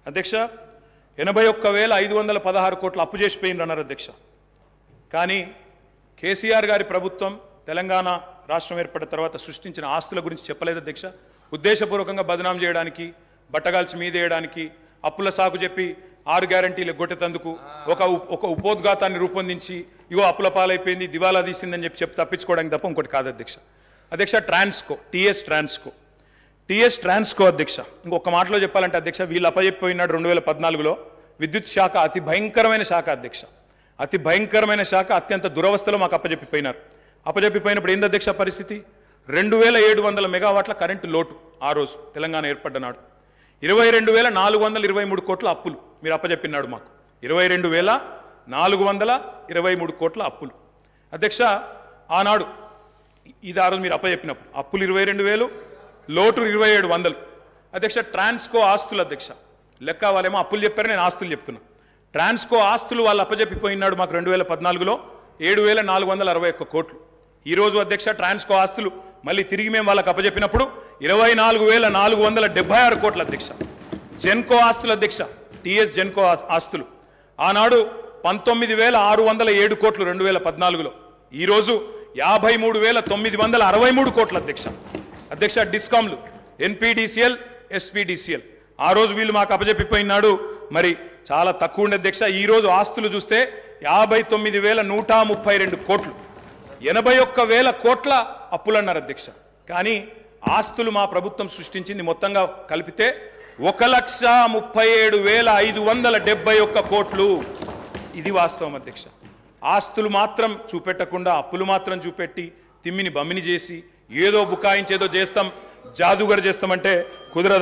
అధ్యక్ష 81,516 కోట్ల అప్పు చేసిపోయింది అన్నారు అధ్యక్ష. కానీ కేసీఆర్ గారి ప్రభుత్వం తెలంగాణ రాష్ట్రం ఏర్పడిన తర్వాత సృష్టించిన ఆస్తుల గురించి చెప్పలేదు అధ్యక్ష. ఉద్దేశపూర్వకంగా బదనాం చేయడానికి, బట్టగాల్చి మీదేయడానికి, అప్పుల సాకు చెప్పి 6 గ్యారంటీలు గొట్టెతందుకు ఒక ఉపోద్ఘాతాన్ని రూపొందించి ఇగో అప్పుల పాలైపోయింది, దివాలా తీసిందని చెప్పి తప్పించుకోవడానికి తప్ప ఇంకోటి కాదు అధ్యక్ష. అధ్యక్ష ట్రాన్స్కో, టీఎస్ ట్రాన్స్కో అధ్యక్ష, ఇంకొక మాటలో చెప్పాలంటే అధ్యక్ష, వీళ్ళు అప్పచెప్పిపోయినాడు 2014లో విద్యుత్ శాఖ అతి భయంకరమైన శాఖ అధ్యక్ష. అతి భయంకరమైన శాఖ, అత్యంత దురవస్థలో మాకు అప్పచెప్పిపోయినారు. అప్పచెప్పిపోయినప్పుడు ఏంది అధ్యక్ష పరిస్థితి? 2700 మెగావాట్ల కరెంటు లోటు ఆ రోజు తెలంగాణ ఏర్పడ్డనాడు. 22,423 కోట్ల అప్పులు మీరు అప్పచెప్పినాడు మాకు. 22,423 కోట్ల అప్పులు అధ్యక్ష. ఆనాడు ఇది ఆ రోజు మీరు అప్పచెప్పినప్పుడు అప్పులు 22,000, లోటు 2,700 అధ్యక్ష. ట్రాన్స్కో ఆస్తులు అధ్యక్ష, లెక్క వాళ్ళేమో అప్పులు చెప్పారు, నేను ఆస్తులు చెప్తున్నా. ట్రాన్స్కో ఆస్తులు వాళ్ళు అప్పచెప్పిపోయినాడు మాకు 2014లో 7,461 కోట్లు. ఈరోజు అధ్యక్ష ట్రాన్స్కో ఆస్తులు మళ్ళీ తిరిగి మేము వాళ్ళకి అప్పచెప్పినప్పుడు 24,476 కోట్ల అధ్యక్ష. జెన్కో ఆస్తులు అధ్యక్ష, టీఎస్ జెన్కో ఆస్తులు ఆనాడు 19,607 కోట్లు 2014లో, ఈరోజు 53,963 కోట్ల అధ్యక్ష. అధ్యక్ష డిస్కామ్లు ఎన్పీడీసీఎల్, ఎస్పీడీసీఎల్ ఆ రోజు వీళ్ళు మాకు అప్పచెప్పిపోయినాడు మరి చాలా తక్కువ ఉండే అధ్యక్ష. ఈరోజు ఆస్తులు చూస్తే 59,132 కోట్లు, 81,000 కోట్ల అప్పులు అన్నారు అధ్యక్ష. కానీ ఆస్తులు మా ప్రభుత్వం సృష్టించింది మొత్తంగా కలిపితే 1,37,571 కోట్లు. ఇది వాస్తవం అధ్యక్ష. ఆస్తులు మాత్రం చూపెట్టకుండా అప్పులు మాత్రం చూపెట్టి తిమ్మిని బమ్మిని చేసి ఏదో బుకాయించి ఏదో చేస్తాం, జాదుగర్ చేస్తామంటే కుదరదు.